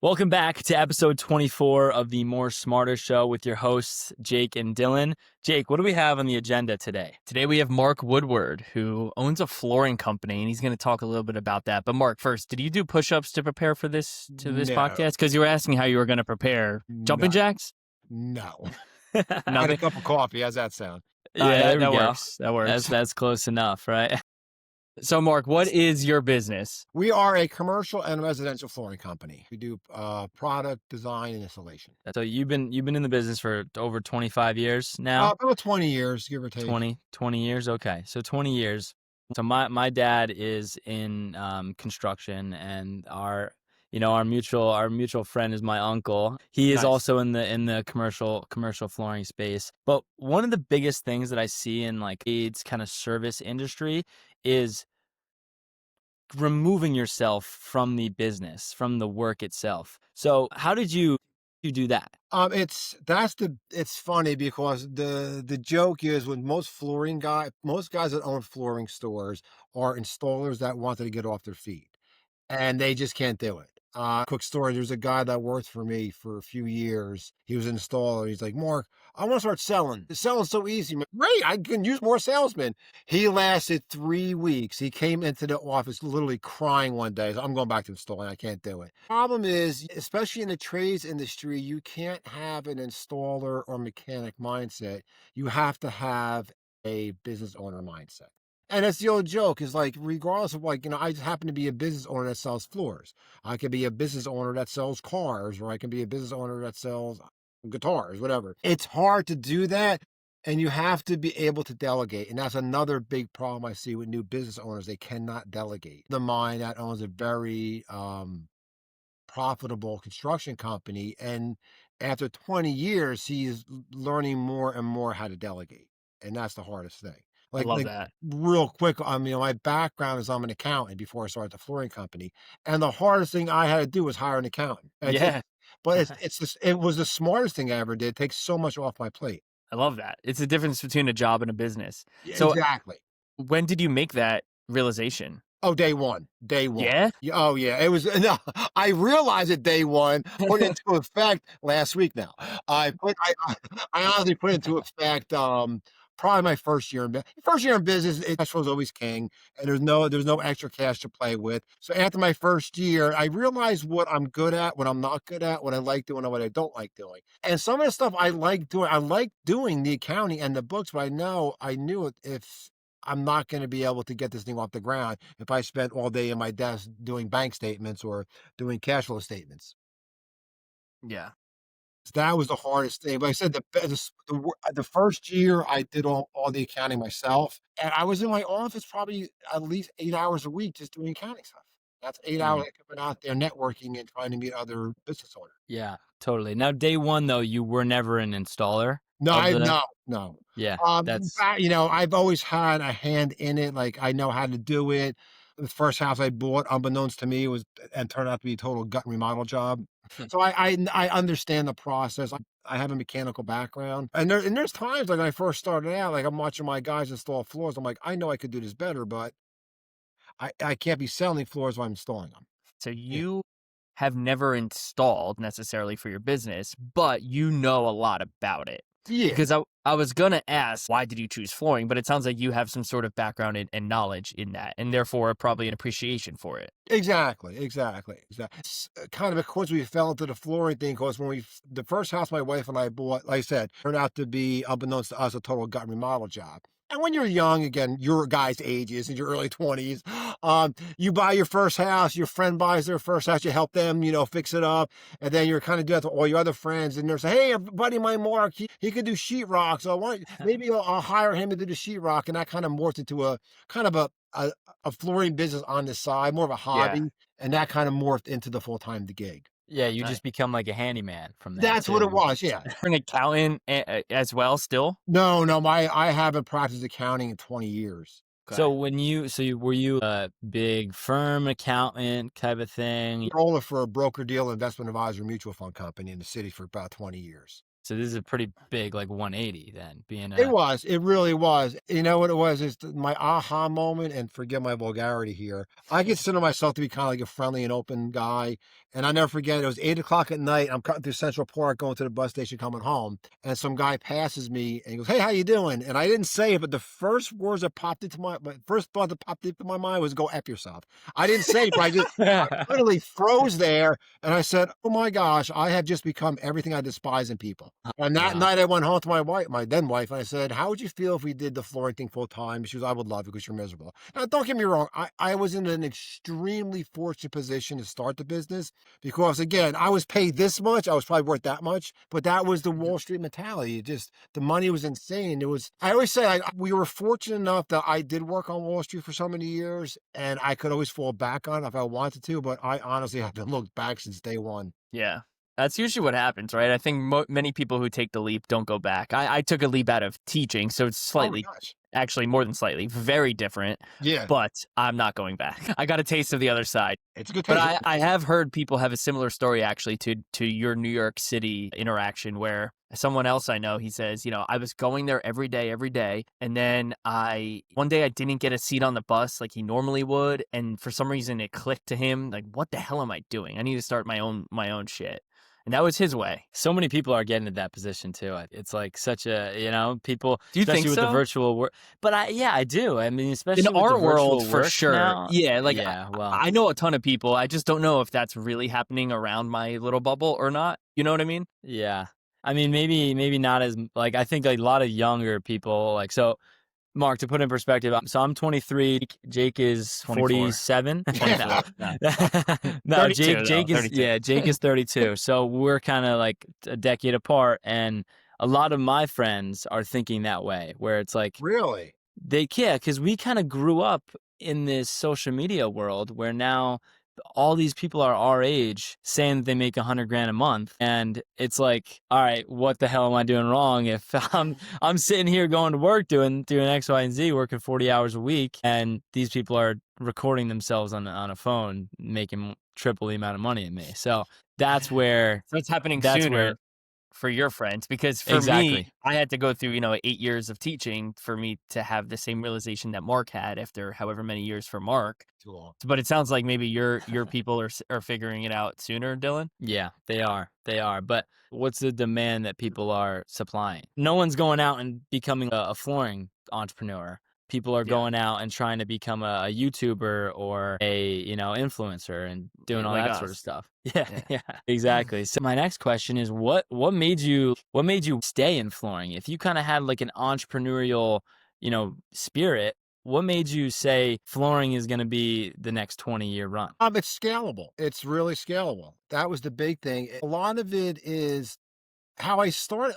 Welcome back to episode 24 of the More Smarter Show with your hosts, Jake and Dylan. Jake, what do we have on the agenda today? Today we have Mark Woodward, who owns a flooring company, and he's going to talk a little bit about that. But Mark, first, did you do push-ups to prepare for this No. podcast? Because you were asking how you were going to prepare. Jumping jacks? No. I had a cup of coffee. How's that sound? Yeah, that works. That works. That's close enough, right? So, Mark, what is your business? We are a commercial and residential flooring company. We do product design and installation. So you've been in the business for over 25 years now? About 20 years, give or take. 20 years. Okay. So 20 years. So my dad is in construction, and our mutual friend is my uncle. He is Nice. also in the commercial flooring space. But one of the biggest things that I see in like AIDS kind of service industry is removing yourself from the business, from the work itself. So how did you do that? It's funny because the joke is with most guys that own flooring stores are installers that wanted to get off their feet, and they just can't do it. Quick story, there's a guy that worked for me for a few years. He was an installer. He's like, Mark, I want to start selling. Selling's so easy. I'm like, great, I can use more salesmen. He lasted 3 weeks. He came into the office literally crying one day. He's like, I'm going back to installing. I can't do it. Problem is, especially in the trades industry, you can't have an installer or mechanic mindset. You have to have a business owner mindset. And that's the old joke is like, regardless of I just happen to be a business owner that sells floors. I could be a business owner that sells cars, or I can be a business owner that sells guitars, whatever. It's hard to do that. And you have to be able to delegate. And that's another big problem I see with new business owners. They cannot delegate. The mine that owns a very profitable construction company. And after 20 years, he is learning more and more how to delegate. And that's the hardest thing. I love that. Real quick, my background is I'm an accountant before I started the flooring company. And the hardest thing I had to do was hire an accountant. But it was the smartest thing I ever did. It takes so much off my plate. I love that. It's the difference between a job and a business. So exactly. When did you make that realization? Oh, day one. Yeah? Oh, yeah. It was, no, I realized it day one, put it into effect last week now. I honestly put it into effect, probably my first year in business. Cash flow is always king, and there's no extra cash to play with. So after my first year, I realized what I'm good at, what I'm not good at, what I like doing, and what I don't like doing. And some of the stuff I like doing the accounting and the books, but I knew if I'm not going to be able to get this thing off the ground if I spent all day in my desk doing bank statements or doing cash flow statements. Yeah. That was the hardest thing. But I said the first year I did all the accounting myself, and I was in my office probably at least 8 hours a week just doing accounting stuff. That's 8 hours coming out there networking and trying to meet other business owners. Yeah, totally. Now, day one though, you were never an installer. No. Yeah, I've always had a hand in it. Like I know how to do it. The first house I bought, unbeknownst to me, turned out to be a total gut remodel job. So I understand the process. I have a mechanical background, and there's times like when I first started out, like I'm watching my guys install floors. I'm like, I know I could do this better, but I can't be selling floors while I'm installing them. So you have never installed necessarily for your business, but you know a lot about it. Yeah. Because I was going to ask, why did you choose flooring? But it sounds like you have some sort of background and knowledge in that, and therefore probably an appreciation for it. Exactly. It's kind of, course, we fell into the flooring thing because the first house my wife and I bought, like I said, turned out to be, unbeknownst to us, a total gut remodel job. And when you're young, again, your guys' ages, in your early 20s, you buy your first house, your friend buys their first house, you help them, fix it up. And then you're kind of doing that to all your other friends. And they're saying, hey, buddy, my Mark, he could do sheetrock. So maybe I'll hire him to do the sheetrock. And that kind of morphed into a kind of a flooring business on the side, more of a hobby. Yeah. And that kind of morphed into the full-time gig. Yeah, you just become like a handyman from there. That's what it was, yeah. An accountant as well still? No, I haven't practiced accounting in 20 years. Okay. So were you a big firm accountant type of thing? Controller for a broker-dealer investment advisor mutual fund company in the city for about 20 years. So this is a pretty big like 180 then, being It a was, it really was. You know what it was? Is my aha moment, and forgive my vulgarity here. I consider myself to be kind of like a friendly and open guy. And I never forget, it was 8 o'clock at night. I'm cutting through Central Park, going to the bus station, coming home. And some guy passes me and he goes, "Hey, how you doing?" And I didn't say it, but the first words that popped into my first thought that popped into my mind was, "Go F yourself." I didn't say it, but I literally froze there. And I said, "Oh my gosh, I have just become everything I despise in people." And that wow. night I went home to my wife, my then wife, and I said, "How would you feel if we did the flooring thing full time?" She goes, "I would love it because you're miserable." Now, don't get me wrong. I was in an extremely fortunate position to start the business because, again, I was paid this much. I was probably worth that much, but that was the Wall Street mentality. It just, the money was insane. It was, I always say, we were fortunate enough that I did work on Wall Street for so many years and I could always fall back on it if I wanted to, but I honestly haven't looked back since day one. Yeah. That's usually what happens, right? I think many people who take the leap don't go back. I took a leap out of teaching, so it's Oh my slightly, gosh. actually more than slightly, very different, Yeah. but I'm not going back. I got a taste of the other side. It's a good But taste. I have heard people have a similar story actually to your New York City interaction where someone else I know, he says, I was going there every day. And then one day I didn't get a seat on the bus like he normally would. And for some reason it clicked to him, like, what the hell am I doing? I need to start my own shit. And that was his way. So many people are getting to that position too. It's like such a, people, Do you think especially with the so? virtual work. But yeah, I do. I mean, In especially with the our world, virtual for work sure. now. Yeah, like Yeah, well, I know a ton of people. I just don't know if that's really happening around my little bubble or not. You know what I mean? yeah. I mean, maybe not as like I think like, a lot of younger people like so. Mark, to put in perspective, so I'm 23. Jake is 24. 47. 24. No. No, 32 though. 32. Jake is 32. So we're kind of like a decade apart, and a lot of my friends are thinking that way, where it's like Really? yeah, because we kind of grew up in this social media world where now all these people are our age saying that they make 100 grand a month, and it's like, all right, what the hell am I doing wrong if I'm sitting here going to work doing X, Y, and Z, working 40 hours a week, and these people are recording themselves on a phone making triple the amount of money than me. So that's where So it's happening that's where sooner for your friends because for me, exactly. I had to go through, 8 years of teaching for me to have the same realization that Mark had after however many years for Mark. Too long. But it sounds like maybe your people are figuring it out sooner, Dylan. Yeah, they are. They are. But what's the demand that people are supplying? No one's going out and becoming a flooring entrepreneur. People are Yeah. going out and trying to become a YouTuber or a, influencer and doing all Like that sort of us. stuff. Yeah, Yeah. yeah, exactly. So my next question is what made you stay in flooring? If you kind of had like an entrepreneurial, spirit, what made you say flooring is going to be the next 20-year run? It's scalable. It's really scalable. That was the big thing. A lot of it is how I started.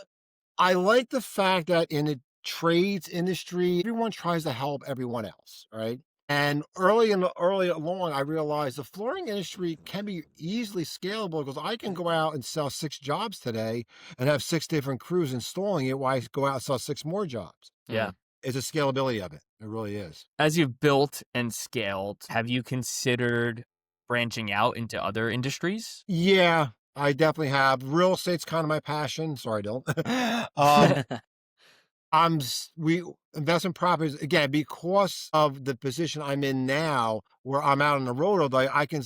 I like the fact that in the trades industry, everyone tries to help everyone else, right? And early along, I realized the flooring industry can be easily scalable because I can go out and sell 6 jobs today and have 6 different crews installing it while I go out and sell 6 more jobs. Yeah. Mm. It's a scalability of it. It really is. As you've built and scaled, have you considered branching out into other industries? Yeah, I definitely have. Real estate's kind of my passion. Sorry, don't. um, we investment properties again because of the position I'm in now, where I'm out on the road. Like I can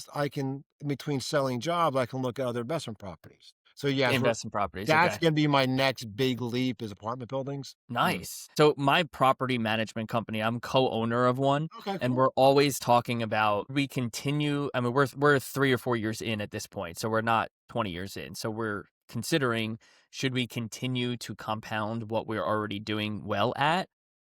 in between selling jobs, I can look at other investment properties. So yes, Investment properties. that's Okay. going to be my next big leap is apartment buildings. Nice. So my property management company, I'm co-owner of one, Okay, and cool. we're always talking about we continue. I mean, we're 3 or 4 years in at this point, so we're not 20 years in. So we're considering should we continue to compound what we're already doing well at,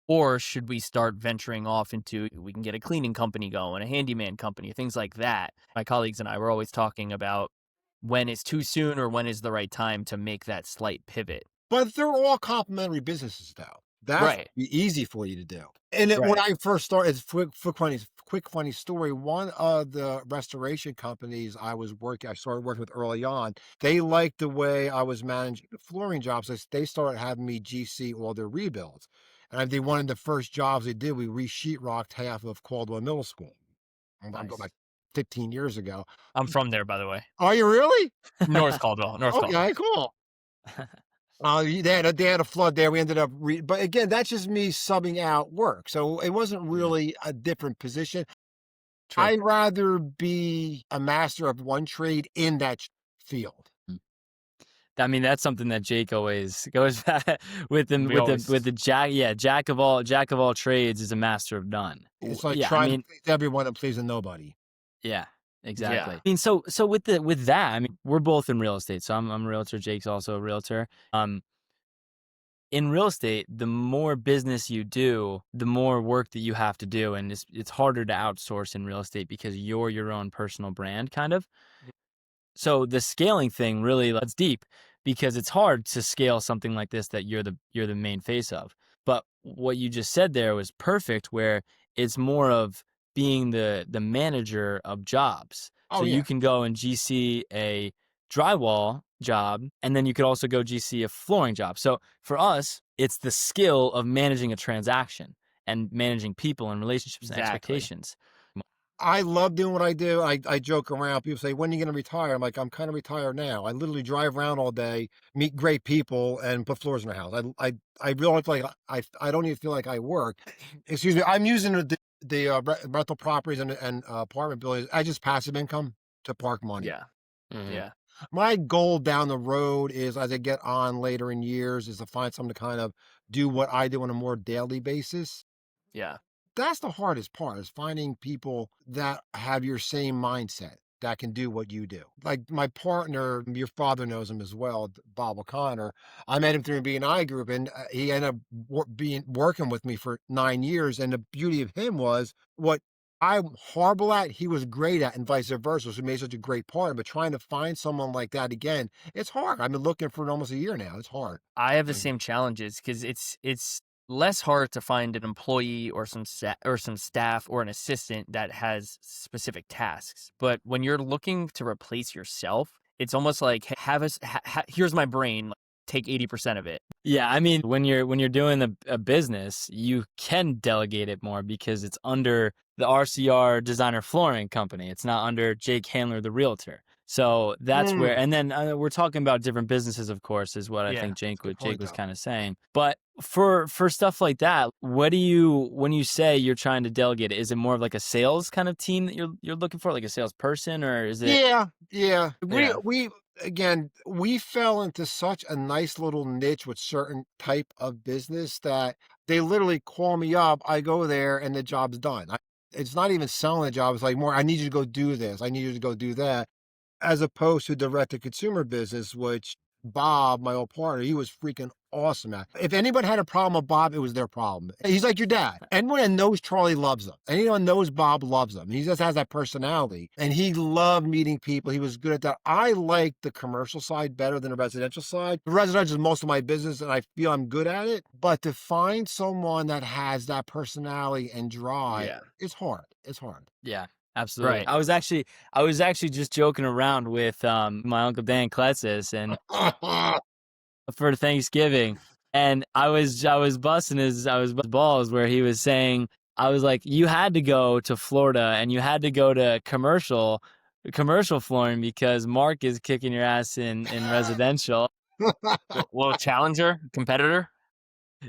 or should we start venturing off into we can get a cleaning company going, a handyman company, things like that. My colleagues and I were always talking about when is too soon or when is the right time to make that slight pivot. But they're all complementary businesses, though. That's Right. easy for you to do. And when Right. I first started, it's quick funny story. One of the restoration companies I started working with early on. They liked the way I was managing the flooring jobs. They started having me GC all their rebuilds. And I did one of the first jobs they did. We re-sheetrocked half of Caldwell Middle School. I'm going Nice. back 15 years ago. I'm from there, by the way. Are you really? North Caldwell. North Caldwell. Okay, cool. They had a flood there. We ended up, but again, that's just me subbing out work. So it wasn't Mm, really a different position. true. I'd rather be a master of one trade in that field. Mm. I mean, that's something that Jake always goes back with the We always, jack of all trades is a master of none. It's like Yeah, I trying to mean, please everyone and pleasing nobody. yeah, yeah, exactly. I mean, so with that, I mean, we're both in real estate. So I'm a realtor. Jake's also a realtor. In real estate, the more business you do, the more work that you have to do, and it's harder to outsource in real estate because you're your own personal brand, kind of. So the scaling thing really that's deep because it's hard to scale something like this that you're the main face of. But what you just said there was perfect where it's more of being the manager of jobs. So Oh you yeah. can go and GC a drywall job and then you could also go GC a flooring job. So for us, it's the skill of managing a transaction and managing people and relationships and exactly. expectations. I love doing what I do. I joke around. People say, "When are you going to retire?" I'm like, "I'm kind of retired now. I literally drive around all day, meet great people, and put floors in the house. I really feel like I don't even feel like I work. Excuse me. I'm using rental properties and apartment buildings as just passive income to park money. Yeah, Mhm. yeah, My goal down the road is, as I get on later in years, is to find something to kind of do what I do on a more daily basis. yeah, That's the hardest part, is finding people that have your same mindset that can do what you do. Like my partner, your father knows him as well, Bob O'Connor. I met him through a BNI group, and he ended up working with me for 9 years. And the beauty of him was what I'm horrible at, he was great at, and vice versa. So we made such a great partner. But trying to find someone like that again, it's hard. I've been looking for almost a year now. It's hard. I have the Mhm. same challenges because it's less hard to find an employee or some staff or an assistant that has specific tasks. But when you're looking to replace yourself, it's almost like have us. Here's my brain. Like, take 80% of it. Yeah, I mean, when you're doing a business, you can delegate it more because it's under the RCR Designer Flooring company. It's not under Jake Handler, the realtor. So that's Mm, where, and then we're talking about different businesses, of course, is what I Yeah, think that's a good Jake point, was though. kind of saying. But for stuff like that, what do you when you say you're trying to delegate it? Is it more of like a sales kind of team that you're looking for, like a salesperson, or is it? Yeah, yeah. yeah, We again, we fell into such a nice little niche with certain type of business that they literally call me up. I go there and the job's done. It's not even selling the job. It's like more, I need you to go do this. I need you to go do that, as opposed to direct to consumer business, which Bob, my old partner, he was freaking awesome at. If anyone had a problem with Bob, it was their problem. He's like your dad. Anyone that knows Charlie loves him. Anyone knows Bob loves him. He just has that personality. And he loved meeting people. He was good at that. I like the commercial side better than the residential side. The residential is most of my business and I feel I'm good at it. But to find someone that has that personality and drive, yeah, it's hard. It's hard. Yeah, absolutely. right. I was actually just joking around with my uncle Dan Kletzis and for Thanksgiving, and I was busting his balls where he was saying I was like, you had to go to Florida and you had to go to commercial flooring because Mark is kicking your ass in residential. Well, challenger, competitor.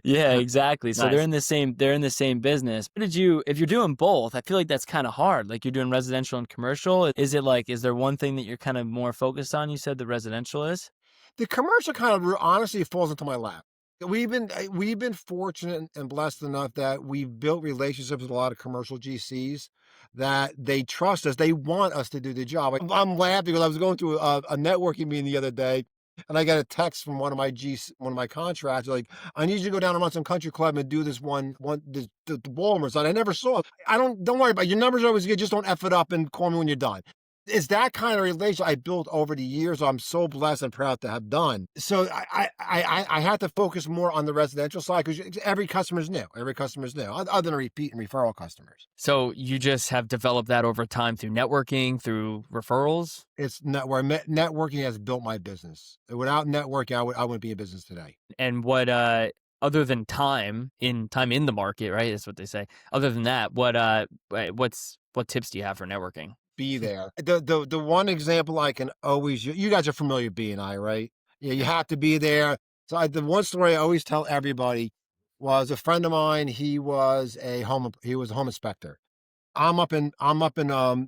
Yeah, exactly. So they're Nice. in the same business. What did you if you're doing both, I feel like that's kind of hard. Like you're doing residential and commercial. Is there one thing that you're kind of more focused on? You said the residential is? The commercial kind of honestly falls into my lap. We've been fortunate and blessed enough that we've built relationships with a lot of commercial GCs that they trust us. They want us to do the job. I'm laughing because I was going to a networking meeting the other day, and I got a text from one of my contractors, like, "I need you to go down to Munson Country Club and do this the ballroom side." I never saw it. Don't worry about it. Your numbers are always good. Just don't f it up and call me when you're done. It's that kind of relationship I built over the years. I'm so blessed and proud to have done. So I had to focus more on the residential side because every customer's new. Every customer's new, other than repeat and referral customers. So you just have developed that over time through networking, through referrals, It's networking has built my business. Without networking, I wouldn't be in business today. and what other than time in the market, right? That's what they say. Other than that, what tips do you have for networking? Be there. The one example I can always you guys are familiar with BNI, right? Yeah, you Yeah. have to be there. So the one story I always tell everybody was a friend of mine. He was a home inspector. I'm up in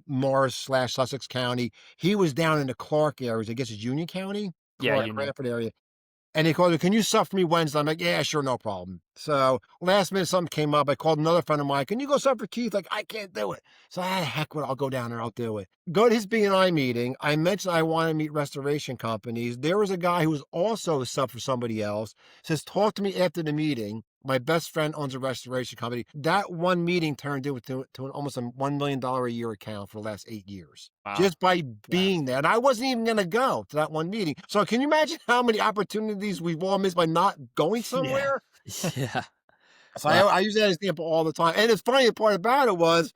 Morris/Sussex County. He was down in the Clark areas. I guess it's Union County, Yeah, Clark, Union. Cranford area. And he called me, "Can you sub for me Wednesday?" I'm like, "Yeah, sure, no problem." So last minute something came up. I called another friend of mine. "Can you go sub for Keith?" Like, I can't do it. So heck with it. I'll go down there. I'll do it. Go to his B&I meeting. I mentioned I want to meet restoration companies. There was a guy who was also a sub for somebody else. Says, "Talk to me after the meeting." My best friend owns a restoration company. That one meeting turned into almost a $1 million a year account for the last 8 years. Wow. Just by Wow. being there. And I wasn't even going to go to that one meeting. So can you imagine how many opportunities we've all missed by not going Yeah. somewhere? Yeah. So Wow. I use that example all the time. And the funny part about it was,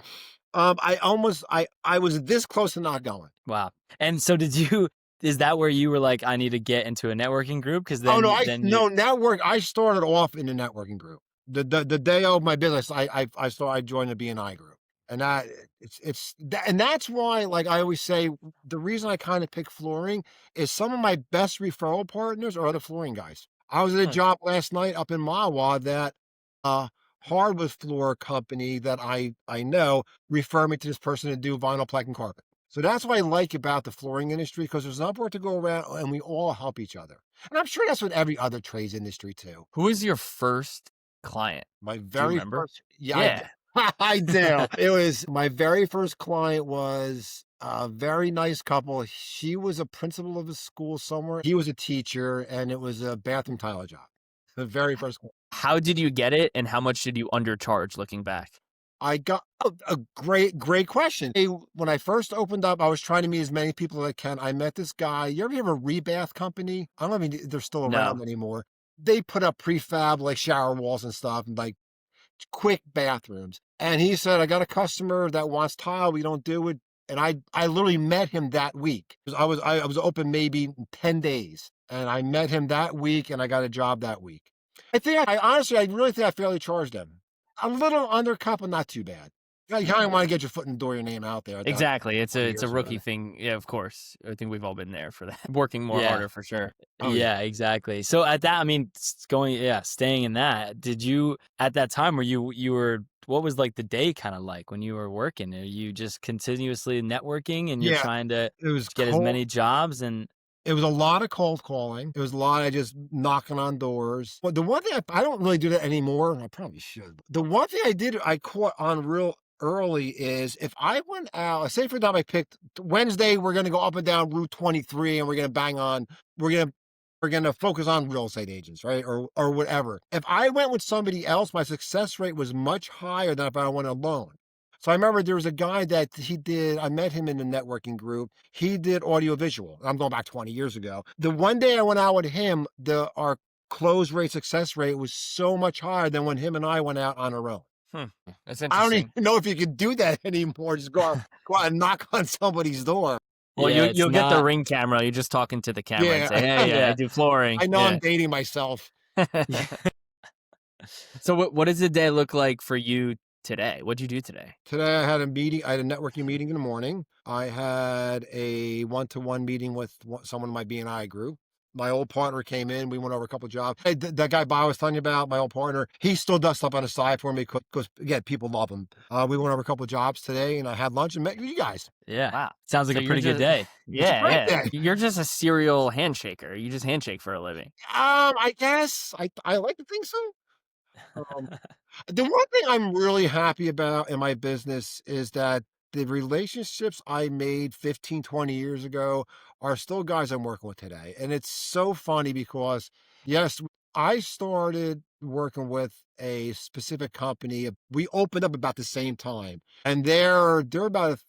I was this close to not going. Wow. And so is that where you were like, I need to get into a networking group? Because Oh no, then you, network. I started off in the networking group. The day of my business, I joined the BNI group, and and that's why, like I always say, the reason I kind of pick flooring is some of my best referral partners are other flooring guys. I was at a Hmm. job last night up in Mawa that uh hardwood floor company that I know referred me to this person to do vinyl plank and carpet. So that's what I like about the flooring industry because there's enough work to go around and we all help each other. And I'm sure that's with every other trades industry too. Who was your first client? My Do you very remember? first, yeah, Yeah. I do. It was my very first client was a very nice couple. She was a principal of a school somewhere. He was a teacher, and it was a bathroom tile job. The very first one. How did you get it, and how much did you undercharge looking back? I got a great question. When I first opened up, I was trying to meet as many people as I can. I met this guy. You ever hear of a rebath company? I don't know if they're still around No. anymore. They put up prefab like shower walls and stuff, and like quick bathrooms. And he said, "I got a customer that wants tile. We don't do it." And I literally met him that week. 'Cause I was open maybe 10 days. And I met him that week and I got a job that week. I really think I fairly charged him. A little undercut, but not too bad. You kind of want to get your foot in the door, your name out there at that Exactly. It's 20 a years ago. rookie thing. Yeah, of course. I think we've all been there for that. Working more yeah. harder for sure. Oh yeah. Yeah, exactly. So at that, I mean, staying in that, did you, at that time where you were, what was like the day kind of like when you were working? Are you just continuously networking and you're Yeah. trying to It was get as cold. many jobs and It was a lot of cold calling. It was a lot of just knocking on doors. But the one thing I don't really do that anymore, and I probably should. The one thing I caught on real early is if I went out, say for example, I picked Wednesday, we're going to go up and down Route 23 and we're going to, we're going to focus on real estate agents, right? Or whatever. If I went with somebody else, my success rate was much higher than if I went alone. So I remember there was a guy that I met him in the networking group. He did audiovisual. I'm going back 20 years ago. The one day I went out with him, our close rate, success rate was so much higher than when him and I went out on our own. Hmm. That's I don't even interesting. know if you could do that anymore. Just go out and knock on somebody's door. Well, yeah, it's you'll get the not. ring camera. You're just talking to the camera and say, Yeah. "Hey, I Yeah. do flooring." I know I'm Yeah. dating myself. So what does the day look like for you today? What'd you do today? Today I had a meeting. I had a networking meeting in the morning. I had a one-to-one meeting with someone in my BNI group. My old partner came in. We went over a couple of jobs. Hey, that guy Bob was telling you about, my old partner, he still does stuff on the side for me because again, people love him. We went over a couple of jobs today, and I had lunch and met you guys. Yeah. Wow. Sounds like So a you're pretty good just day. It's a yeah, great yeah. day. You're just a serial handshaker. You just handshake for a living. I guess I like to think so. Um, the one thing I'm really happy about in my business is that the relationships I made 15, 20 years ago are still guys I'm working with today. And it's so funny because, yes, I started working with a specific company. We opened up about the same time, and they're about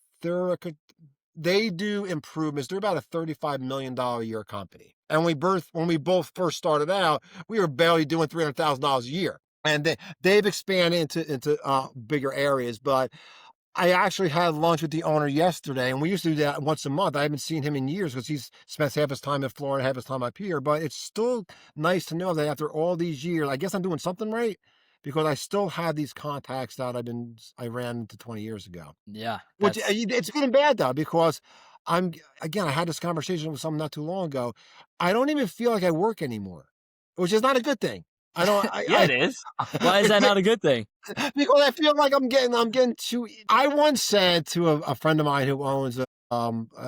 they do improvements. They're about a $35 million a year company. And when we both first started out, we were barely doing $300,000 a year. And they've expanded into bigger areas. But I actually had lunch with the owner yesterday, and we used to do that once a month. I haven't seen him in years because he's spent half his time in Florida, half his time up here. But it's still nice to know that after all these years, I guess I'm doing something right because I still have these contacts that I ran into 20 years ago. Yeah. Which That's it's good and bad though, because I had this conversation with someone not too long ago. I don't even feel like I work anymore. which is not a good thing. I don't. Yeah, it is. Why is that not a good thing? Because I feel like I'm getting too. I once said to a friend of mine who owns a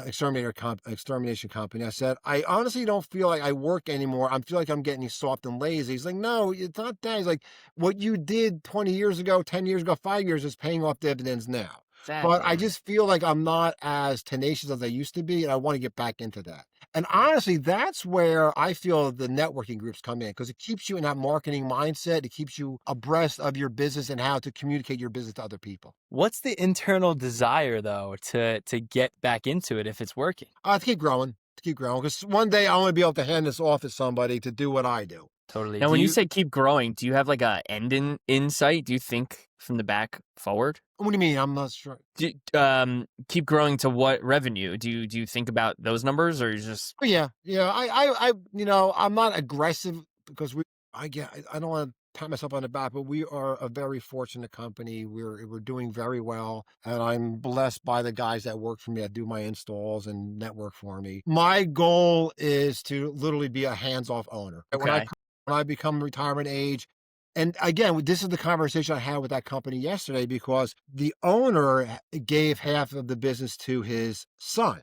extermination company. I said, I honestly don't feel like I work anymore. I feel like I'm getting soft and lazy. He's like, no, it's not that. He's like, what you did 20 years ago, 10 years ago, 5 years is paying off dividends now. But I Exactly. just feel like I'm not as tenacious as I used to be, and I want to get back into that. And honestly, that's where I feel the networking groups come in because it keeps you in that marketing mindset. It keeps you abreast of your business and how to communicate your business to other people. What's the internal desire though to get back into it if it's working? To keep growing, because one day I want to be able to hand this off to somebody to do what I do. Totally. Now, Do when you you say keep growing, do you have like a end in sight? Do you think from the back forward? What do you mean? I'm not sure. Keep growing to what revenue? Do you think about those numbers, or you just Oh, yeah, yeah. I'm not aggressive because I don't want to pat myself on the back, but we are a very fortunate company. We're doing very well, and I'm blessed by the guys that work for me, that do my installs and network for me. My goal is to literally be a hands-off owner. And okay? When I become retirement age, and again, this is the conversation I had with that company yesterday because the owner gave half of the business to his son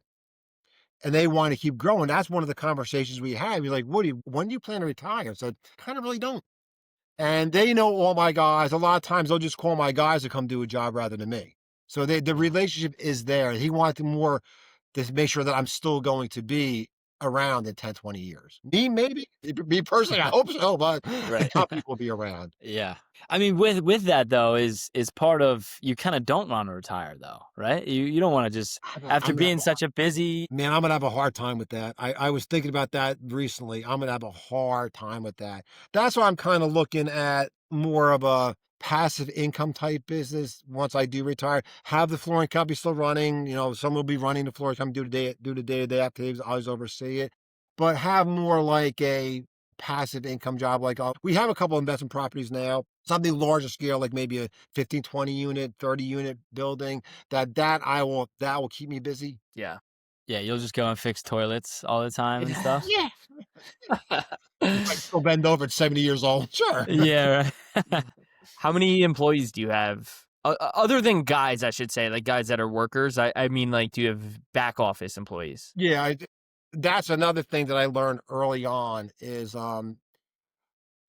and they want to keep growing. That's one of the conversations we had. We're like, Woody, when do you plan to retire? I said, kind of really don't. And they know all my guys. A lot of times they'll just call my guys to come do a job rather than me. So the relationship is there. He wanted more to make sure that I'm still going to be around in 10, 20 years. Me, maybe. Me personally, I hope so, but Right. how people will be around. Yeah. I mean, with that though, is part of you kind of don't want to retire though, right? You don't want to just after I'm gonna being such a busy. Man, I'm gonna have a hard time with that. I was thinking about that recently. I'm gonna have a hard time with that. That's why I'm kind of looking at more of a passive income type business once I do retire. Have the flooring company still running. Someone will be running the flooring company, do the day-to-day activities. I always oversee it, but have more like a passive income job. Like we have a couple investment properties now, something larger scale, like maybe a 15, 20 unit, 30 unit building. That will keep me busy. Yeah. Yeah, you'll just go and fix toilets all the time and stuff. Yeah. If I still bend over at 70 years old, sure. Yeah. Right. How many employees do you have? Other than guys, I should say, like guys that are workers. I mean, like, do you have back office employees? Yeah, that's another thing that I learned early on is,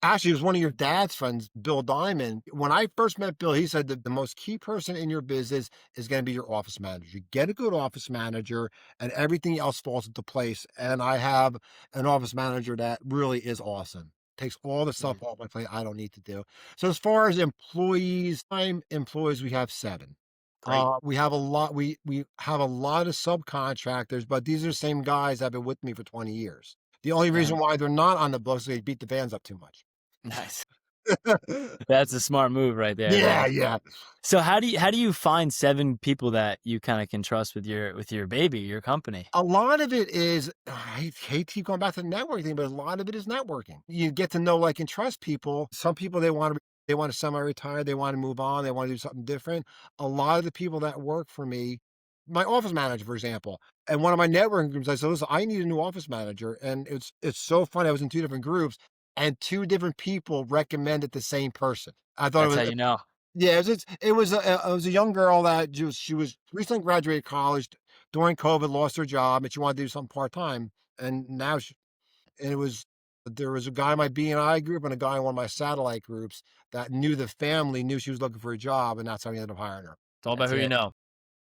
actually, it was one of your dad's friends, Bill Diamond. When I first met Bill, he said that the most key person in your business is going to be your office manager. You get a good office manager, and everything else falls into place. And I have an office manager that really is awesome. Takes all the stuff Mhm. off my plate I don't need to do. So as far as employees, time employees, we have 7. Great. We have a lot. We have a lot of subcontractors, but these are the same guys that have been with me for 20 years. The only Yeah. reason why they're not on the books is they beat the vans up too much. Nice. That's a smart move right there. Yeah, Yeah. yeah. So how do you find 7 people that you kind of can trust with your baby, your company? A lot of it is I hate to keep going back to the networking thing, but a lot of it is networking. You get to know, like, and trust people. Some people they want to semi-retire, they want to move on, they want to do something different. A lot of the people that work for me, my office manager, for example, and one of my networking groups, I said, listen, I need a new office manager. And it's so funny. I was in 2 different groups and 2 different people recommended the same person. I thought it That's how was you know. Yeah, it was a young girl that she was recently graduated college during COVID, lost her job, and she wanted to do something part-time. And now and there was a guy in my BNI group and a guy in one of my satellite groups that knew the family, knew she was looking for a job, and that's how we ended up hiring her. It's all about That's who you it. know.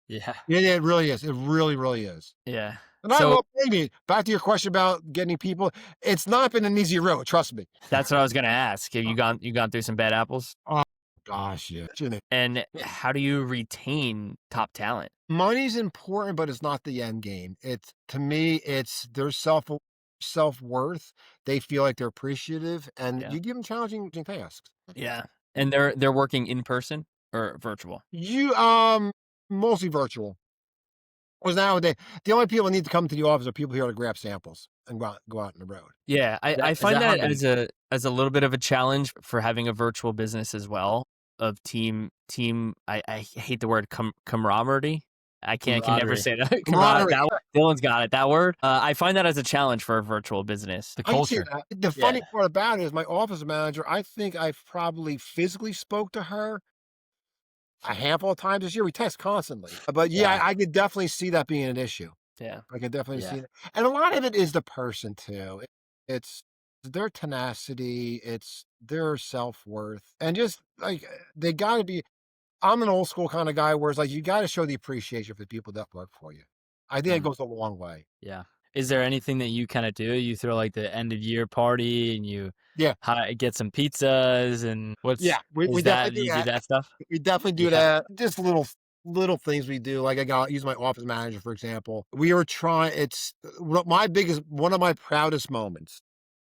Yeah. Yeah, yeah, it really is. It really, really is. Yeah. And I So will maybe back to your question about getting people. It's not been an easy road, trust me. that's what I was gonna ask. Have you gone through some bad apples? Oh gosh, yeah. And how do you retain top talent? Money's important, but it's not the end game. It's to me, it's their self-worth. They feel like they're appreciative, and Yeah. you give them challenging tasks. Yeah. And they're working in person or virtual? You mostly virtual. Because nowadays the only people that need to come to the office are people here to grab samples and go out on the road. Yeah, I Is find that that happening? as a little bit of a challenge for having a virtual business as well of team. I hate the word camaraderie. I can never Camaraderie. say that. Camaraderie. That Dylan's got it. That word. I find that as a challenge for a virtual business. The I can see culture. that. The Yeah. funny part about it is my office manager, I think I've probably physically spoke to her a handful of times this year. We text constantly. But yeah, Yeah. I could definitely see that being an issue. Yeah. I can definitely Yeah. see that. And a lot of it is the person too. It's their tenacity, it's their self-worth. And just like they gotta be I'm an old school kind of guy where it's like you gotta show the appreciation for the people that work for you. I think it Mm, goes a long way. yeah. Is there anything that you kind of do? You throw like the end of year party and you Yeah. get some pizzas and Yeah. We is that, definitely do you do that. that stuff? We definitely do Yeah. that. Just little things we do. Like I got use my office manager, for example. We were trying it's one of my proudest moments.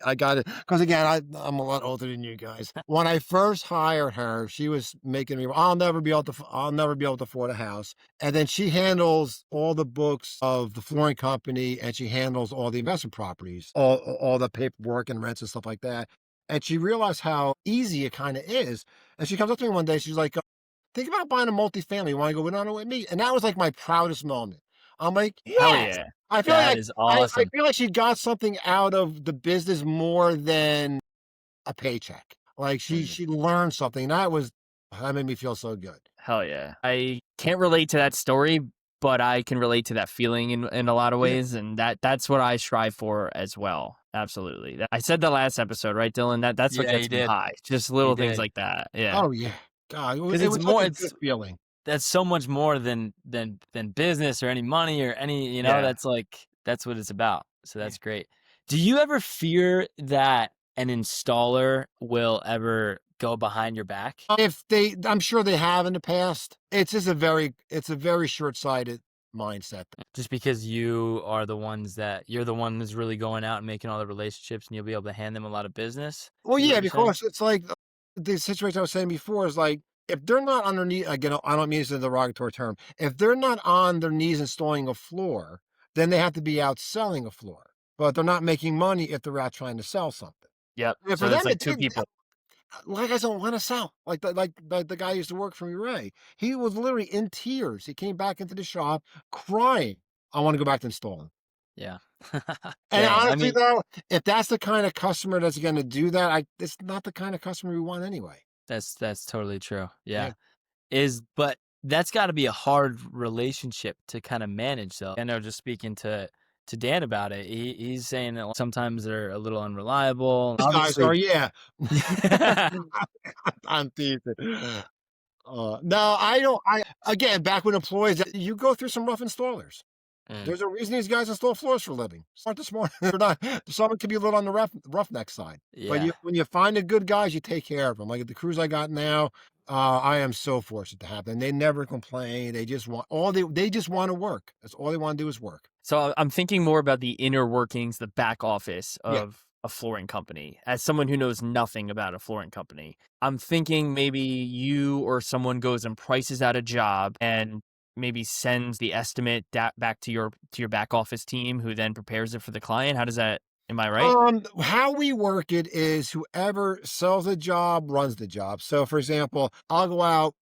I got it because again, I'm a lot older than you guys. When I first hired her, she was making me, I'll never be able to afford a house. And then she handles all the books of the flooring company and she handles all the investment properties, all the paperwork and rents and stuff like that. And she realized how easy it kind of is. And she comes up to me one day, she's like, think about buying a multifamily. You want to go in on it with me? And that was like my proudest moment. I'm like, Hell yes. yeah. I feel That like is I awesome. feel like she got something out of the business more than a paycheck. Like Mm. she learned something. That made me feel so good. Hell yeah. I can't relate to that story, but I can relate to that feeling in a lot of Yeah. ways, and that's what I strive for as well. Absolutely. I said the last episode, right, Dylan? That's what Yeah, you gets me did. high. Just You little things did. like that. Yeah. Oh yeah. God, Because it it's was such more, a good feeling. that's so much more than business or any money or any, Yeah. that's like, that's what it's about. So Yeah. that's great. Do you ever fear that an installer will ever go behind your back? If I'm sure they have in the past. It's a very short-sighted mindset. Just because you're the one that's really going out and making all the relationships and you'll be able to hand them a lot of business? Well, Is that what yeah, you're saying? because it's like the situation I was saying before is like if they're not underneath, again, I don't mean this as a derogatory term. If they're not on their knees installing a floor, then they have to be out selling a floor. But they're not making money if they're out trying to sell something. Yep. And for So it's them, like two people. like guys don't want to sell. Like the guy who used to work for me, Ray. He was literally in tears. He came back into the shop crying. I want to go back to installing. Yeah. And Dang. I honestly, mean, though, if that's the kind of customer that's going to do that, it's not the kind of customer we want anyway. that's totally true. Yeah. Yeah. But that's got to be a hard relationship to kind of manage though. I know, just speaking to Dan about it, he's saying that sometimes they're a little unreliable. These guys Obviously. are, yeah. I'm teasing. No, I don't. Again, back when employees, you go through some rough installers. Mm, There's a reason these guys install floors for a living. It's not this morning. They're not. Someone could be a little on the roughneck side. But yeah. when you find the good guys, you take care of them. Like the crews I got now, I am so fortunate to have them. They never complain. They just want they just want to work. That's all they want to do is work. So I'm thinking more about the inner workings, the back office Yeah. of a flooring company. As someone who knows nothing about a flooring company, I'm thinking maybe you or someone goes and prices out a job and maybe sends the estimate back to your back office team, who then prepares it for the client. How does that? Am I right? How we work it is whoever sells the job runs the job. So, for example, I'll go out,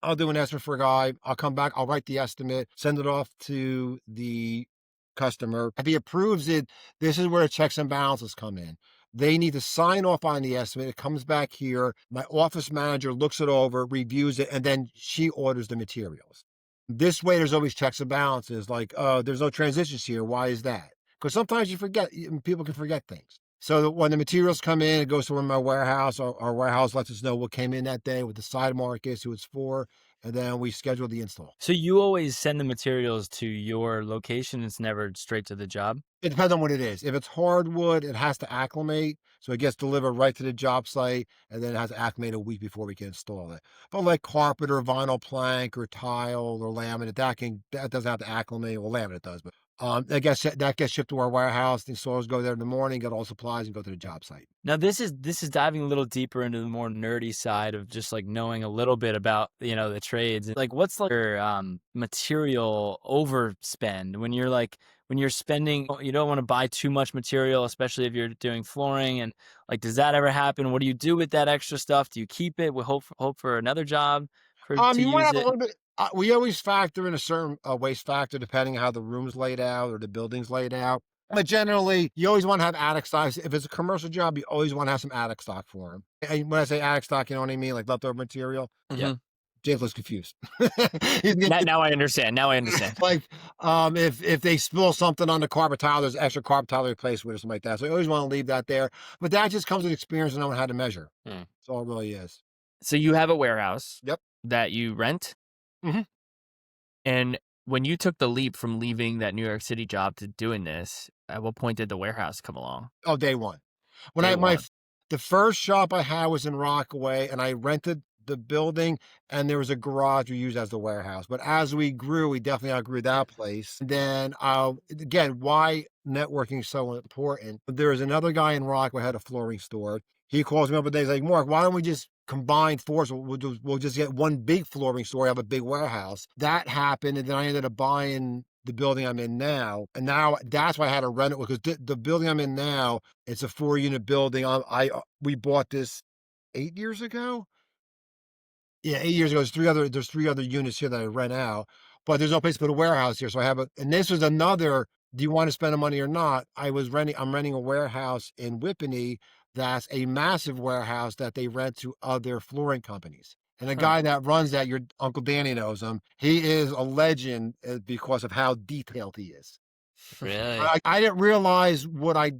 I'll do an estimate for a guy, I'll come back, I'll write the estimate, send it off to the customer. If he approves it, this is where the checks and balances come in. They need to sign off on the estimate. It comes back here. My office manager looks it over, reviews it, and then she orders the materials. This way, there's always checks and balances. Like, there's no transitions here. Why is that? Because sometimes you forget, people can forget things. So that when the materials come in, it goes to my warehouse. Our warehouse lets us know what came in that day, what the side mark is, who it's for, and then we schedule the install. So you always send the materials to your location. It's never straight to the job. It depends on what it is. If it's hardwood, it has to acclimate. So it gets delivered right to the job site, and then it has to acclimate a week before we can install it. But like carpet or vinyl plank or tile or laminate, that doesn't have to acclimate. Well, laminate does, but that gets shipped to our warehouse. The installers go there in the morning, get all supplies, and go to the job site. Now this is diving a little deeper into the more nerdy side of just like knowing a little bit about, the trades. Like what's like your material overspend when you're spending, you don't want to buy too much material, especially if you're doing flooring, and like does that ever happen? What do you do with that extra stuff? Do you keep it with hope for another job? to You might use have a it? little bit. We always factor in a certain waste factor depending on how the room's laid out or the building's laid out. But generally, you always want to have attic stocks. If it's a commercial job, you always want to have some attic stock for them. And when I say attic stock, you know what I mean, like leftover material. Yeah. Hmm. Jake looks confused. Now I understand. Now I understand. Like, if they spill something on the carpet tile, there's extra carpet tile to replace with or something like that. So you always want to leave that there. But that just comes with experience and knowing how to measure. Hmm. That's all it really is. So you have a warehouse Yep. that you rent, Mhm. and when you took the leap from leaving that New York City job to doing this, at what point did the warehouse come along? Oh, day one. When Day I my one. f The first shop I had was in Rockaway, and I rented the building, and there was a garage we used as the warehouse. But as we grew, we definitely outgrew that place. Then, again, why networking is so important. There was another guy in Rockaway had a flooring store. He calls me up a day, he's like, "Mark, why don't we just combine forces? We'll just get one big flooring store, have a big warehouse." That happened, and then I ended up buying the building I'm in now, and now that's why I had to rent it because the building I'm in now, it's a 4-unit building. We bought this 8 years ago? Yeah, 8 years ago. There's 3 other units here that I rent out, but there's no place to put a warehouse here, so I have a and this was another, do you wanna spend the money or not? I'm renting a warehouse in Whippany that's a massive warehouse that they rent to other flooring companies, and the Huh. guy that runs that, your Uncle Danny knows him. He is a legend, because of how detailed he is. Really? I didn't realize what I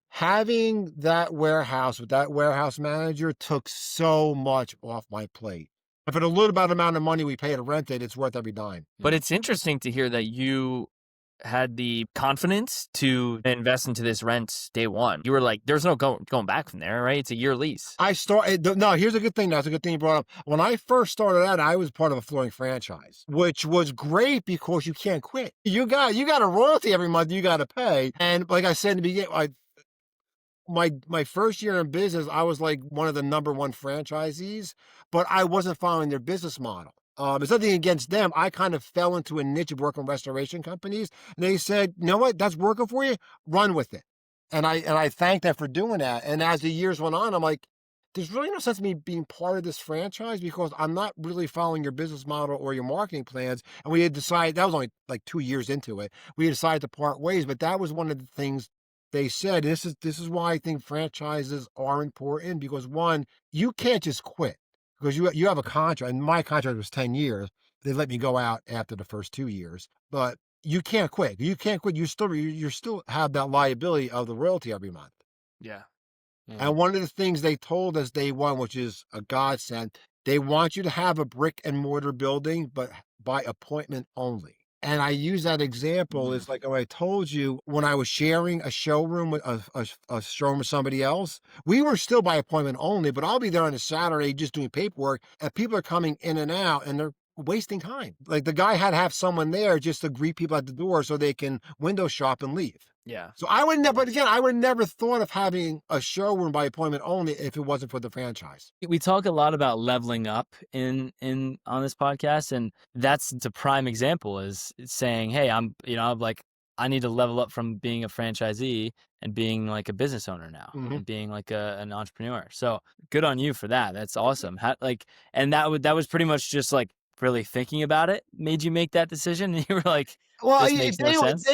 having that warehouse with that warehouse manager took so much off my plate. And for the little bit amount of money we pay to rent it, it's worth every dime. But it's interesting to hear that you had the confidence to invest into this rent day one. You were like, there's no going back from there, right? It's a year lease. I started no, here's a good thing. That's a good thing you brought up. When I first started out, I was part of a flooring franchise, which was great because you can't quit. You got a royalty every month you got to pay. And like I said in the beginning, my first year in business, I was like one of the number one franchisees, but I wasn't following their business model. It's nothing against them. I kind of fell into a niche of working with restoration companies, and they said, "You know what? That's working for you. Run with it." And I thanked them for doing that. And as the years went on, I'm like, there's really no sense of me being part of this franchise because I'm not really following your business model or your marketing plans. And we had decided that was only like 2 years into it. We decided to part ways, but that was one of the things they said. This is why I think franchises are important because one, you can't just quit because you have a contract, and my contract was 10 years. They let me go out after the first 2 years, but you can't quit. You can't quit. You still have that liability of the royalty every month. Yeah. And one of the things they told us day one, which is a godsend, they want you to have a brick and mortar building, but by appointment only. And I use that example. It's like, oh, I told you when I was sharing a showroom with a showroom with somebody else, we were still by appointment only, but I'll be there on a Saturday just doing paperwork, and people are coming in and out, and they're wasting time. Like the guy had to have someone there just to greet people at the door so they can window shop and leave. Yeah. So I would never, but again, I would never thought of having a showroom by appointment only if it wasn't for the franchise. We talk a lot about leveling up in on this podcast, and that's a prime example is saying, hey, I need to level up from being a franchisee and being like a business owner now Mhm. and being like an entrepreneur. So good on you for that. That's awesome. And that was pretty much just like really thinking about it made you make that decision, and you were like, Well, this makes no sense.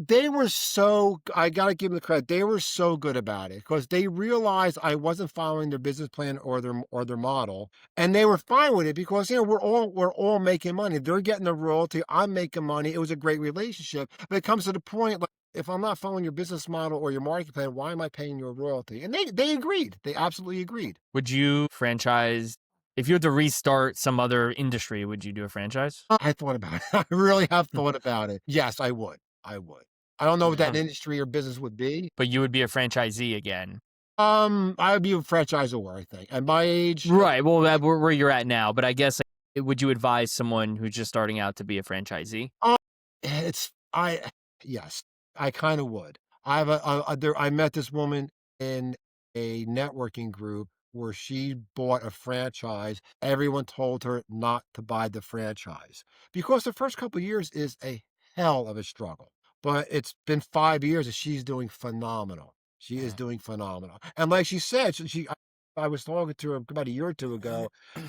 they were so, I gotta give them the credit. They were so good about it because they realized I wasn't following their business plan or their model, and they were fine with it because we're all making money. They're getting a royalty. I'm making money. It was a great relationship. But it comes to the point like if I'm not following your business model or your marketing plan, why am I paying you a royalty? And they agreed. They absolutely agreed. Would you franchise if you had to restart some other industry? Would you do a franchise? I thought about it. I really have thought about it. Yes, I would. I would. I don't know what that industry or business would be. But you would be a franchisee again, I would be a franchisor, I think. At my age, right? Well, where you're at now, but I guess would you advise someone who's just starting out to be a franchisee? uh, it's I yes, I kind of would. I have I met this woman in a networking group where she bought a franchise. Everyone told her not to buy the franchise because the first couple of years is a hell of a struggle. But it's been 5 years and she's doing phenomenal. She is doing phenomenal. And like she said, she I was talking to him about a year or two ago.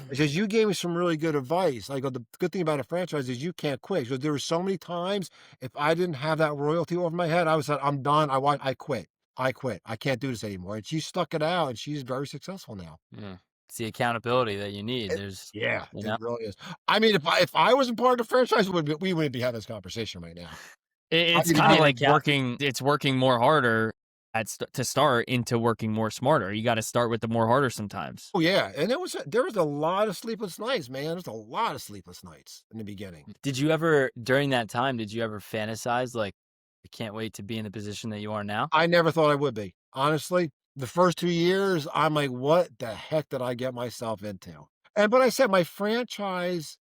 He says, "You gave me some really good advice." I go, "The good thing about a franchise is you can't quit." Because there were so many times if I didn't have that royalty over my head, I was like, "I'm done. I quit. I quit. I can't do this anymore." And she stuck it out, and she's very successful now. Yeah. It's the accountability that you need. It, There's, yeah, you it know, really is. I mean, if I wasn't part of the franchise, we wouldn't be having this conversation right now. I'd It's be kind of being having like account. it's working more harder to start into working more smarter. You got to start with the more harder sometimes. Oh, yeah, and there was a lot of sleepless nights, man. There's a lot of sleepless nights in the beginning. Did you ever, during that time, did you ever fantasize like, I can't wait to be in the position that you are now? I never thought I would be. Honestly, the first 2 years, I'm like, "What the heck did I get myself into?" But I said my franchisee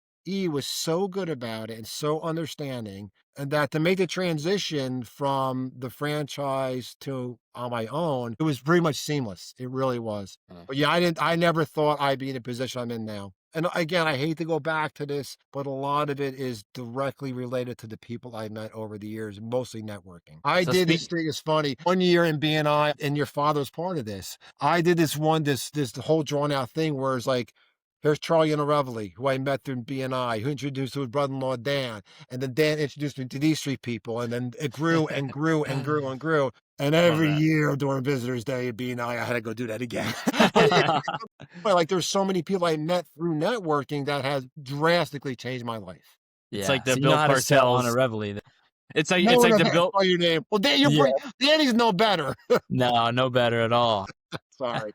was so good about it and so understanding, and that to make the transition from the franchise to on my own, it was pretty much seamless. It really was. Mm. But yeah, I never thought I'd be in the position I'm in now. And again, I hate to go back to this, but a lot of it is directly related to the people I met over the years, mostly networking. I So did this speak. thing, it's funny. One year in BNI, and your father was part of this. I did this whole drawn out thing where it's like, here's Charlie Onorevole, who I met through BNI, who introduced to his brother-in-law Dan, and then Dan introduced me to these three people, and then it grew and grew and grew and grew. And Love every that. year during Visitors Day at BNI, I had to go do that again. But like there's so many people I met through networking that has drastically changed my life. It's Yeah. like the So you know Bill how to sell on a Parcells. Reveille. No It's one like has the to Bill. call your name. Well, Dan, Yeah. Danny's no better. No, no better at all. Sorry.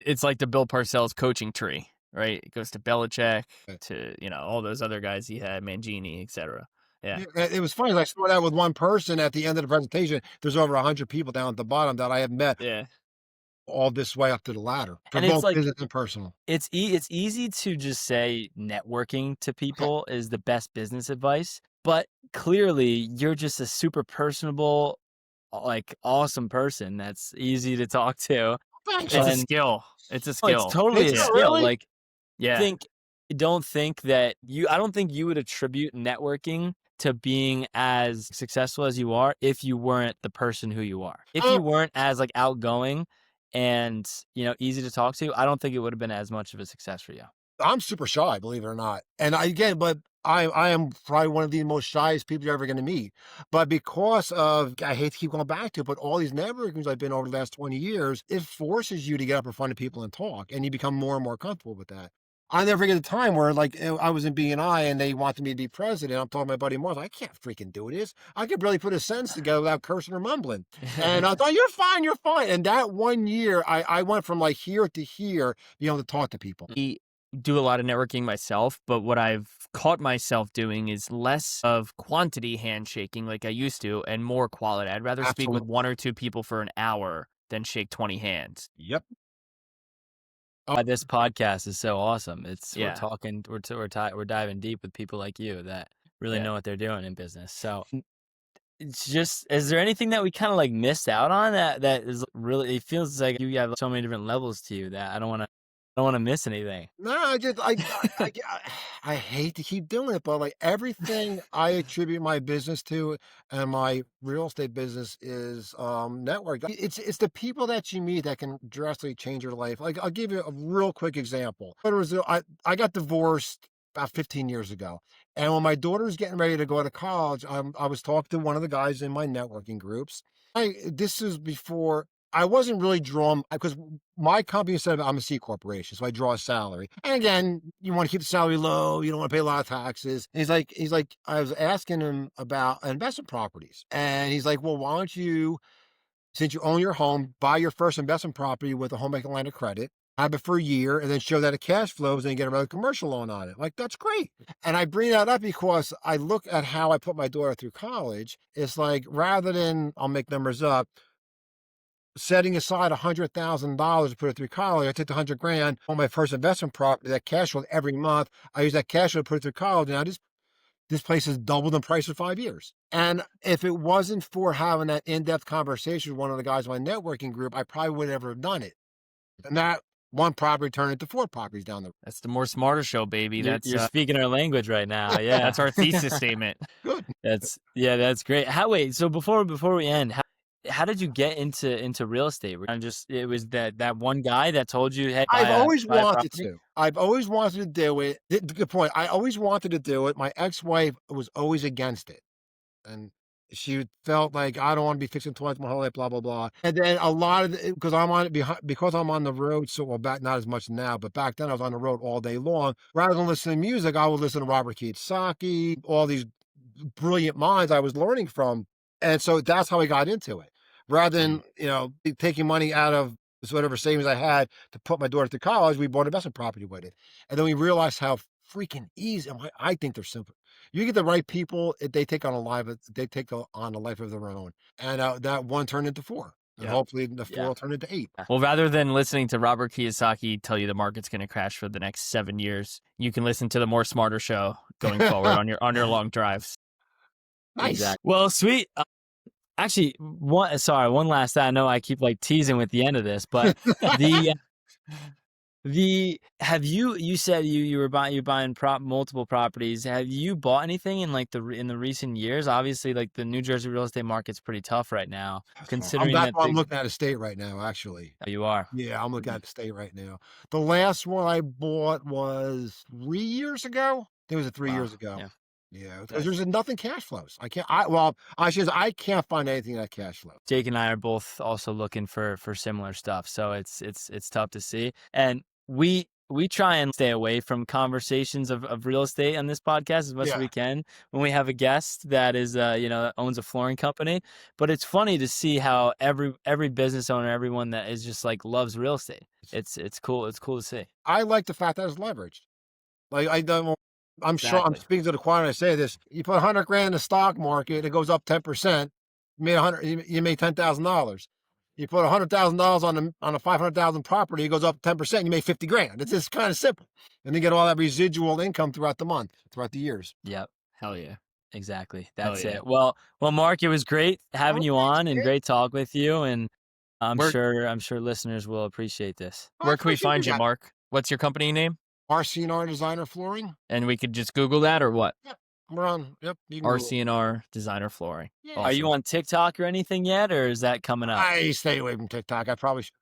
It's like the Bill Parcells coaching tree, right? It goes to Belichick, to all those other guys he had, Mangini, etc. Yeah, Yeah, it was funny. I started out with one person. At the end of the presentation, there's over 100 people down at the bottom that I have met yeah. all this way up to the ladder for And it's both like, business and personal. it's easy to just say networking to people is the best business advice, but clearly you're just a super personable, like awesome person that's easy to talk to. Thanks. It's a And skill. It's a oh, it's skill. totally It's a Yeah, not skill. really. Like, yeah. think don't think that I don't think you would attribute networking to being as successful as you are if you weren't the person who you are. If Uh, you weren't as like outgoing and, easy to talk to, I don't think it would have been as much of a success for you. I'm super shy, believe it or not. And but I am probably one of the most shyest people you're ever going to meet. But because of, I hate to keep going back to it, but all these networkings I've been over the last 20 years, it forces you to get up in front of people and talk, and you become more and more comfortable with that. I never forget the time where like I was in BNI and they wanted me to be president. I'm talking to my buddy Mark. I can't freaking do this. I could barely put a sentence together without cursing or mumbling. And I thought, you're fine, you're fine. And that one year, I went from like here to here, being able to talk to people. I do a lot of networking myself, but what I've caught myself doing is less of quantity handshaking like I used to and more quality. I'd rather speak with Absolutely. one or two people for an hour than shake 20 hands. Yep. Why this podcast is so awesome. We're Yeah. talking, we're diving deep with people like you that really Yeah. know what they're doing in business. So it's just, is there anything that we kind of like missed out on that is really, it feels like you have so many different levels to you that I don't want to miss anything. No, I hate to keep doing it, but like everything I attribute my business to and my real estate business is network. It's the people that you meet that can drastically change your life. Like I'll give you a real quick example. I got divorced about 15 years ago. And when my daughter was getting ready to go to college, I was talking to one of the guys in my networking groups. This is before I wasn't really drawn because my company said I'm a C corporation, so I draw a salary. And again, you want to keep the salary low, you don't want to pay a lot of taxes. And he's like, I was asking him about investment properties, and he's like, well, why don't you, since you own your home, buy your first investment property with a home equity line of credit, have it for a year, and then show that it cash flows, and you get another commercial loan on it. Like, that's great. And I bring that up because I look at how I put my daughter through college. It's like, rather than, I'll make numbers up, setting aside $100,000 to put it through college, I took the 100 grand on my first investment property, that cash flow every month. I use that cash flow to put it through college. And this place has doubled in price in 5 years. And if it wasn't for having that in-depth conversation with one of the guys in my networking group, I probably would never have done it. And that one property turned into 4 properties down the road. That's the More Smarter Show, baby. You're speaking our language right now. Yeah. That's our thesis statement. Good. That's great. So before we end, how did you get into real estate? Were you just it was that one guy that told you, "Hey, I've always buy a wanted property"? to. I've always wanted to do it. Good point. I always wanted to do it. My ex-wife was always against it. And she felt like, "I don't wanna be fixing toilets my whole life, blah, blah, blah." And then a lot of the because I'm on the road, so well, back not as much now, but back then I was on the road all day long. Rather than listening to music, I would listen to Robert Kiyosaki, all these brilliant minds I was learning from, and so that's how I got into it. Rather Mhm. than, taking money out of whatever savings I had to put my daughter through college, we bought investment property with it, and then we realized how freaking easy. I think they're simple. You get the right people, they take on a life of their own, and that one turned into four, and Yep. hopefully the four Yeah. will turn into eight. Well, rather than listening to Robert Kiyosaki tell you the market's going to crash for the next 7 years, you can listen to the More Smarter show going forward on your long drives. Nice. Exactly. Well, sweet. Actually, one last thing. I know I keep like teasing with the end of this, but the have you said you're buying multiple properties. Have you bought anything in like in the recent years? Obviously, like the New Jersey real estate market's pretty tough right now, considering that I'm looking at a state right now, actually. oh, you are. Yeah, I'm looking at the state right now. The last one I bought was 3 years ago? I think it was 3 Wow. years ago. Yeah. Yeah, because That's there's nothing cash flows. I can't find anything that cash flows. Jake and I are both also looking for similar stuff, so it's tough to see. And we try and stay away from conversations of real estate on this podcast as much as Yeah. we can when we have a guest that is that owns a flooring company. But it's funny to see how every business owner, everyone that is just like loves real estate. It's cool. It's cool to see. I like the fact that it's leveraged. Like, I don't I'm sure I'm Exactly. speaking to the choir when I say this. You put 100 grand in the stock market, it goes up 10%. You made $10,000. You put $100,000 on a 500,000 property, it goes up 10%, you made 50 grand. It's just kind of simple. And you get all that residual income throughout the month, throughout the years. Yep. Hell yeah. Exactly. Hell That's yeah. it. Well, Mark, it was great having Oh, you thanks, on and man. great talk with you. And Where I'm sure listeners will appreciate this. Oh, I where can we appreciate find you, guys. Mark? What's your company name? RCR Designer Flooring. And we could just Google that or what? Yep. We're on. Yep. You can Google it. RCR Designer Flooring. Yeah. Are you Awesome. on TikTok or anything yet, or is that coming up? I stay away from TikTok. I probably should.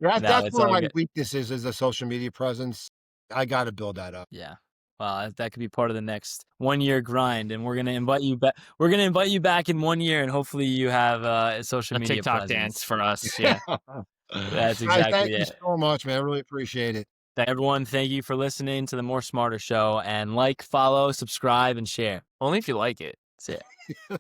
No, That's it's one of all my good. weaknesses is the social media presence. I got to build that up. Yeah. Well, that could be part of the next 1 year grind, and we're gonna invite you back. We're gonna invite you back in 1 year, and hopefully you have a social A media TikTok presence. dance for us. Yeah. That's Guys, exactly thank you it. so much, man. I really appreciate it. Everyone, thank you for listening to the More Smarter Show, and follow, subscribe, and share. Only if you like it. That's it.